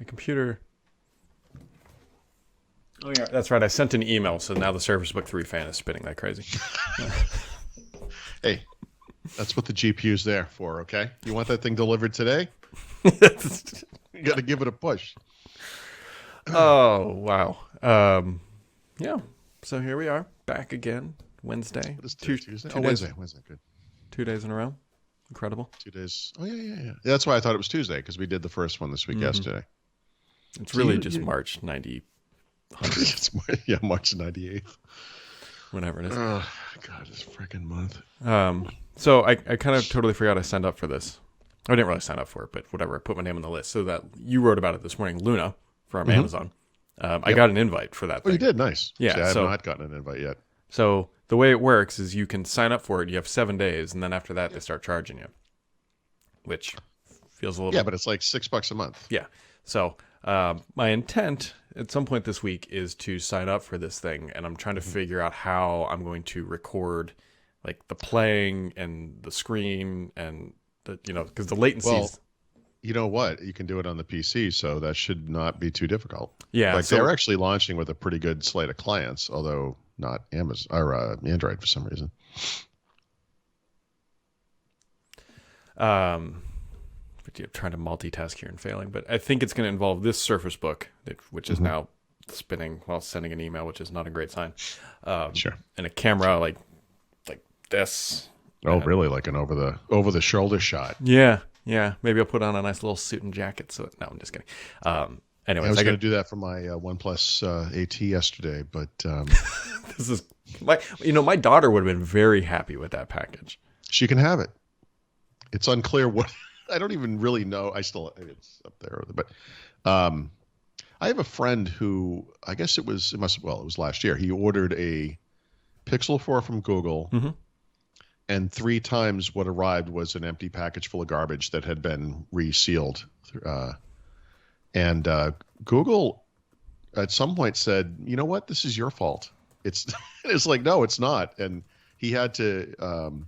My computer. Oh yeah, that's right. I sent an email, so now the Surface Book 3 fan is spinning like crazy. Hey, that's what the GPU's there for, okay? You want that thing delivered today? You got to give it a push. Oh wow. Yeah. So here we are, back again. Wednesday. What is Tuesday? Two Oh, days, Wednesday. Wednesday, good. 2 days in a row. Incredible. 2 days. Oh, yeah. That's why I thought it was Tuesday, because we did the first one this week yesterday. It's really just March 90, It's March 98th. whatever it is. Oh, God, this freaking month. So I kind of totally forgot I signed up for this. I didn't really sign up for it, but whatever. I put my name on the list so that you wrote about it this morning, Luna from Amazon. I got an invite for that Oh, thing. you did? Nice. Yeah, See, I have so- not gotten an invite yet. So the way it works is you can sign up for it. You have 7 days, and then after that, they start charging you, which feels a little. Yeah, but it's like $6 a month. Yeah. So my intent at some point this week is to sign up for this thing, and I'm trying to figure out how I'm going to record, like the playing and the screen and the because the latency. Well, you know what? You can do it on the PC, so that should not be too difficult. Yeah, Like so- they're actually launching with a pretty good slate of clients, although not Amazon or Android for some reason. But trying to multitask here and failing. But I think it's going to involve this Surface Book, which is now spinning while sending an email, which is not a great sign. Sure. And a camera like this. Oh, really? Like an over the shoulder shot. Yeah. Maybe I'll put on a nice little suit and jacket. So no, I'm just kidding. Anyways, I was going to do that for my OnePlus AT yesterday, but this is my daughter would have been very happy with that package. she can have it. It's unclear what. I don't even really know. It's up there, but I have a friend who I guess it was last year. He ordered a Pixel 4 from Google, and 3 times what arrived was an empty package full of garbage that had been resealed. And Google at some point said, "You know what? This is your fault." It's like, no, it's not. And he had to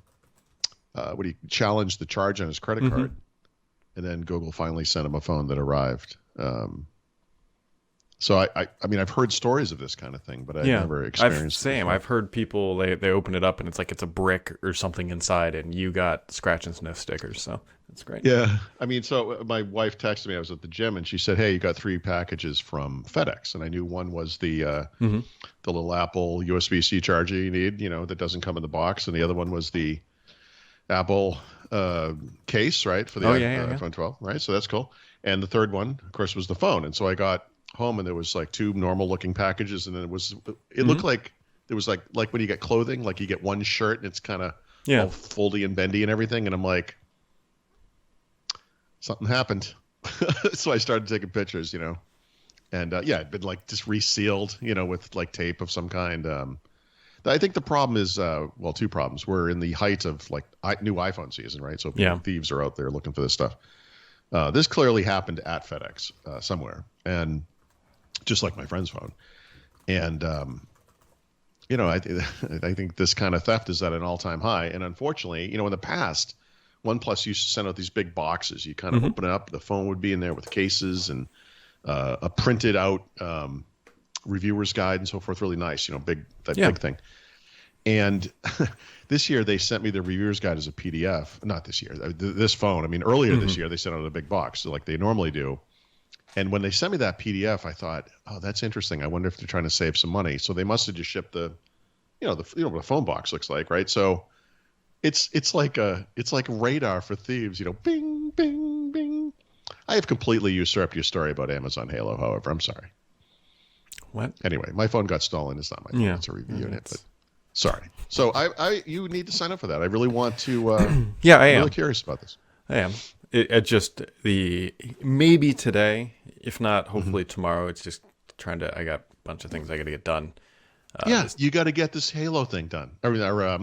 challenge the charge on his credit card. And then Google finally sent him a phone that arrived. So I mean, I've heard stories of this kind of thing, but I've never experienced it. I've heard people, they open it up and it's like it's a brick or something inside and you got scratch and sniff stickers. So that's great. Yeah. I mean, so my wife texted me. I was at the gym and she said, "Hey, you got 3 packages from FedEx." And I knew one was the little Apple USB-C charger you need, that doesn't come in the box. And the other one was the Apple case, right, for the iPhone 12, right? So that's cool. And the third one, of course, was the phone. And so I got home and there was like 2 normal-looking packages, and then it looked like there was like when you get clothing, like you get one shirt and it's kind of all foldy and bendy and everything, and I'm like, something happened. So I started taking pictures, and it'd been like just resealed, with like tape of some kind. I think the problem is, 2 problems. We're in the height of like new iPhone season, right? So thieves are out there looking for this stuff. This clearly happened at FedEx somewhere, and just like my friend's phone. And, I think this kind of theft is at an all-time high. And unfortunately, in the past, OnePlus used to send out these big boxes. You kind of open it up, the phone would be in there with cases and a printed out reviewer's guide and so forth. Really nice, big thing. And this year they sent me the reviewer's guide as a PDF. Not this year, this phone. I mean, earlier this year they sent out a big box, like they normally do. And when they sent me that PDF, I thought, "Oh, that's interesting. I wonder if they're trying to save some money." So they must have just shipped the what a phone box looks like, right? So it's like radar for thieves. Bing, bing, bing. I have completely usurped your story about Amazon Halo. However, I'm sorry. What? Anyway, my phone got stolen. It's not my phone. It's a review unit. But sorry. So you need to sign up for that. I really want to. I am really curious about this. I am. It just maybe today, if not, hopefully tomorrow. It's just I got a bunch of things I got to get done. You got to get this Halo thing done. I mean, our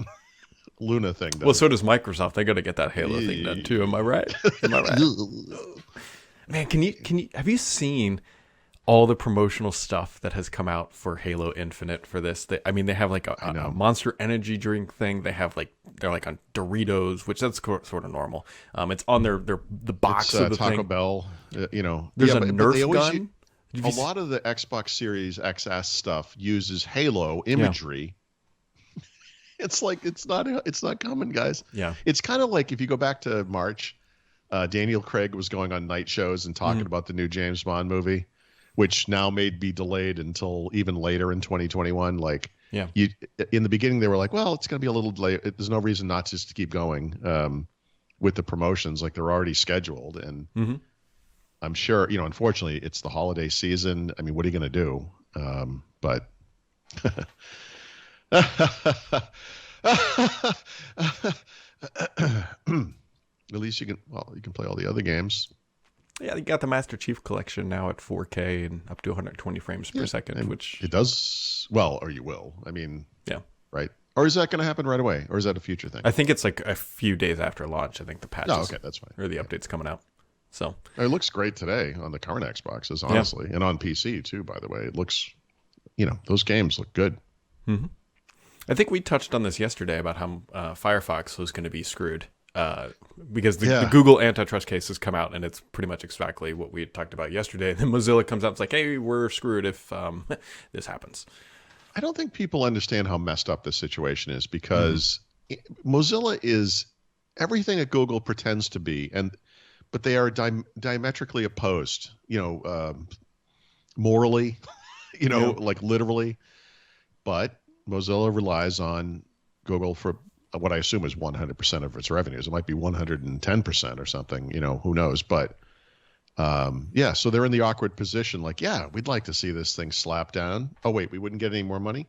Luna thing done. Well, so does Microsoft. They got to get that Halo thing done too. Am I right? Man, can you have you seen all the promotional stuff that has come out for Halo Infinite for this? They have like a Monster Energy drink thing. They have like they're like on Doritos, which that's sort of normal. It's on the box It's of the Taco thing. Bell. There's a but they Nerf always gun. a lot of the Xbox Series XS stuff uses Halo imagery. It's like it's not common, guys. Yeah. It's kind of like if you go back to March, Daniel Craig was going on night shows and talking about the new James Bond movie, which now may be delayed until even later in 2021. Like, in the beginning they were like, well, it's going to be a little delayed. There's no reason not just to keep going with the promotions, like they're already scheduled. And I'm sure, unfortunately, it's the holiday season. I mean, what are you going to do? But at least you can play all the other games. Yeah, you got the Master Chief Collection now at 4K and up to 120 frames per second, which it does well, or you will. I mean, yeah, right. Or is that going to happen right away, or is that a future thing? I think it's like a few days after launch. I think the patches, okay, that's fine, or the updates coming out. So it looks great today on the current Xboxes, honestly, and on PC too. By the way, it looks, those games look good. Mm-hmm. I think we touched on this yesterday about how Firefox was going to be screwed because the Google antitrust case has come out, and it's pretty much exactly what we had talked about yesterday. And then Mozilla comes out and it's like, hey, we're screwed if this happens. I don't think people understand how messed up this situation is, because Mozilla is everything that Google pretends to be, but they are diametrically opposed, morally, like literally. But Mozilla relies on Google for what I assume is 100% of its revenues. It might be 110% or something, who knows. But so they're in the awkward position like, we'd like to see this thing slapped down. Oh, wait, we wouldn't get any more money?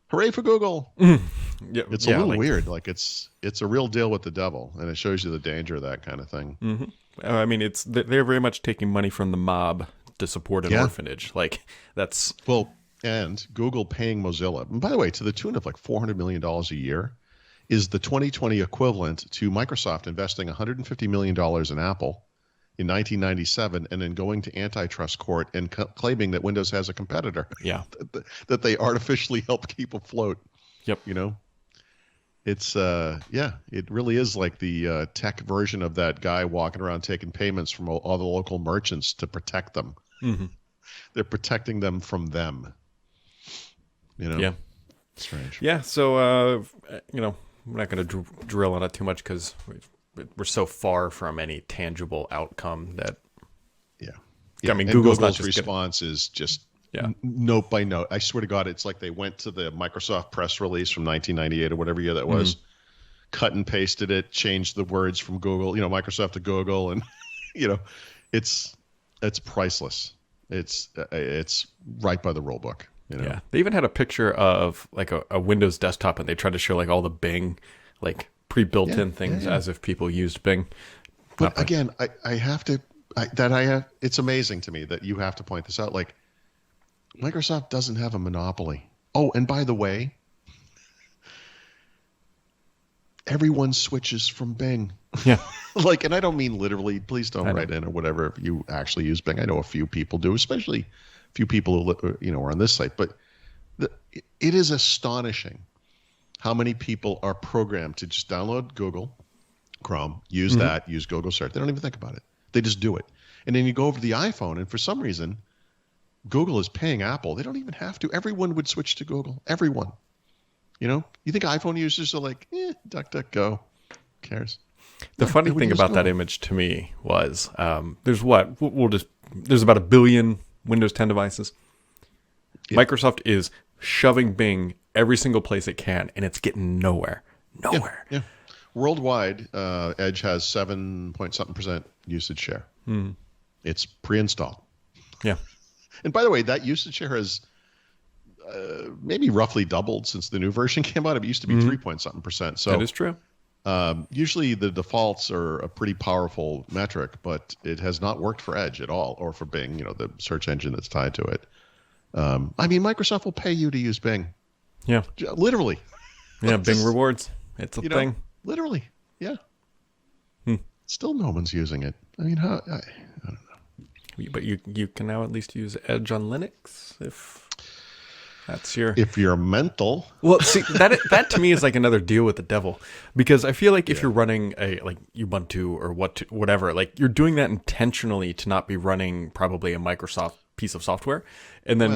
Hooray for Google. It's a little weird. Like it's a real deal with the devil, and it shows you the danger of that kind of thing. Mm-hmm. I mean, they're very much taking money from the mob to support an orphanage. Like that's... Well, and Google paying Mozilla, and by the way, to the tune of like $400 million a year, is the 2020 equivalent to Microsoft investing $150 million in Apple in 1997 and then going to antitrust court and claiming that Windows has a competitor. Yeah. that they artificially help keep afloat. Yep. It's, it really is like the tech version of that guy walking around taking payments from all the local merchants to protect them. Mm-hmm. They're protecting them from them. Yeah. Strange. Yeah. So, we're not going to drill on it too much because we're so far from any tangible outcome that. Yeah. I mean, Google's not just response is just note by note. I swear to God, it's like they went to the Microsoft press release from 1998 or whatever year that was, cut and pasted it, changed the words from Google, Microsoft to Google, and it's priceless. It's right by the rule book. Yeah, they even had a picture of like a Windows desktop, and they tried to show like all the Bing like pre-built-in things as if people used Bing. But again, it's amazing to me that you have to point this out. Like, Microsoft doesn't have a monopoly. Oh, and by the way, everyone switches from Bing. Yeah. Like, and I don't mean literally. Please don't write in or whatever if you actually use Bing. I know a few people do, especially a few people who are on this site. But it is astonishing how many people are programmed to just download Google Chrome, use that, use Google search. They don't even think about it. They just do it. And then you go over to the iPhone, and for some reason, Google is paying Apple. They don't even have to. Everyone would switch to Google. Everyone. You think iPhone users are like, DuckDuckGo. Who cares? The funny thing about that image to me was there's about 1 billion Windows 10 devices. Yeah. Microsoft is shoving Bing every single place it can, and it's getting nowhere. Yeah. Worldwide, Edge has 7-point-something% usage share. It's pre-installed. Yeah. And by the way, that usage share has maybe roughly doubled since the new version came out. It used to be 3-point-something%. So that is true. Usually the defaults are a pretty powerful metric, but it has not worked for Edge at all, or for Bing, the search engine that's tied to it. Microsoft will pay you to use Bing. Yeah. Literally. Yeah, Bing rewards. It's a thing. Literally. Yeah. Still no one's using it. I mean, I don't know. But you can now at least use Edge on Linux if... That's your. If you're mental, Well, see that to me is like another deal with the devil, because I feel like if you're running a like Ubuntu or whatever, like you're doing that intentionally to not be running probably a Microsoft piece of software, and then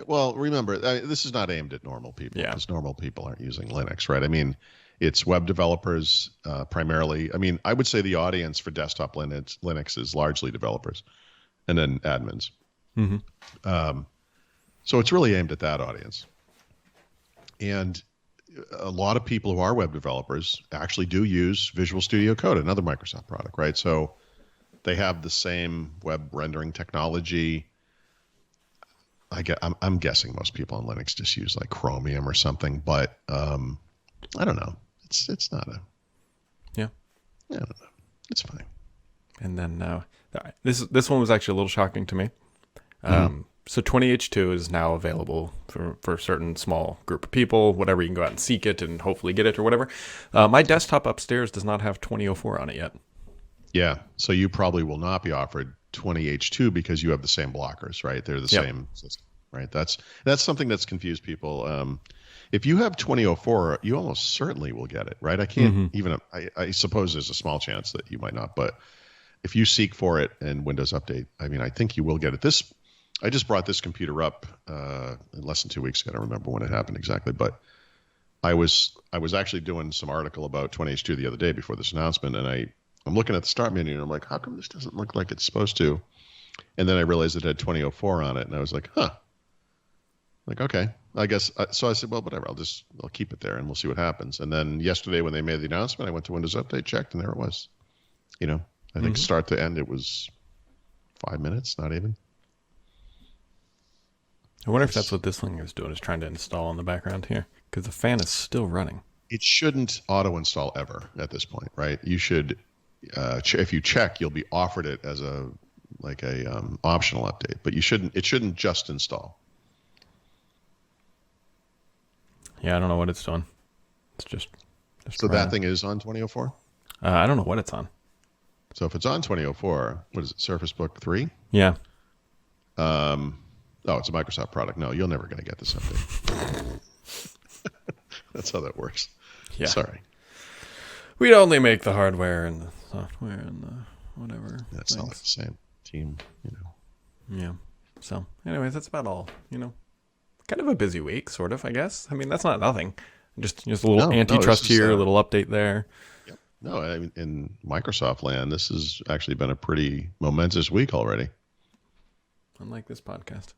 well, remember, this is not aimed at normal people, because normal people aren't using Linux, right? I mean, it's web developers primarily. I mean, I would say the audience for desktop Linux is largely developers, and then admins. So it's really aimed at that audience. And a lot of people who are web developers actually do use Visual Studio Code, another Microsoft product, right? So they have the same web rendering technology. I'm guessing most people on Linux just use like Chromium or something, but I don't know. It's not a. Yeah. I don't know. It's fine. And then this one was actually a little shocking to me. So 20H2 is now available for a certain small group of people, whatever. You can go out and seek it and hopefully get it or whatever. My desktop upstairs does not have 2004 on it yet. Yeah. So you probably will not be offered 20H2 because you have the same blockers, right? They're the same system, right? That's something that's confused people. If you have 2004, you almost certainly will get it, right? I can't even, I suppose there's a small chance that you might not, but if you seek for it in Windows Update, I mean, I think you will get it. I just brought this computer up less than 2 weeks ago. I don't remember when it happened exactly, but I was actually doing some article about 20H2 the other day before this announcement, and I'm looking at the start menu and I'm like, how come this doesn't look like it's supposed to? And then I realized it had 2004 on it, and I was like, huh. Like, okay, I guess. So I said, well, whatever. I'll keep it there and we'll see what happens. And then yesterday when they made the announcement, I went to Windows Update, checked, and there it was. I think start to end, it was 5 minutes, not even. I wonder if that's what this thing is doing, is trying to install in the background here, because the fan is still running. It shouldn't auto install ever at this point, right? You should, if you check, you'll be offered it as a optional update, but it shouldn't just install. Yeah, I don't know what it's doing. It's just so that thing is on 2004? I don't know what it's on. So if it's on 2004, what is it, Surface Book 3? Yeah. Oh, it's a Microsoft product. No, you're never going to get this update. That's how that works. Yeah. Sorry. We only make the hardware and the software and the whatever. That's not like the same team, Yeah. So, anyways, that's about all. Kind of a busy week, sort of, I guess. I mean, that's not nothing. Just a little antitrust here, a little update there. Yep. No, I mean, in Microsoft land, this has actually been a pretty momentous week already. Unlike this podcast.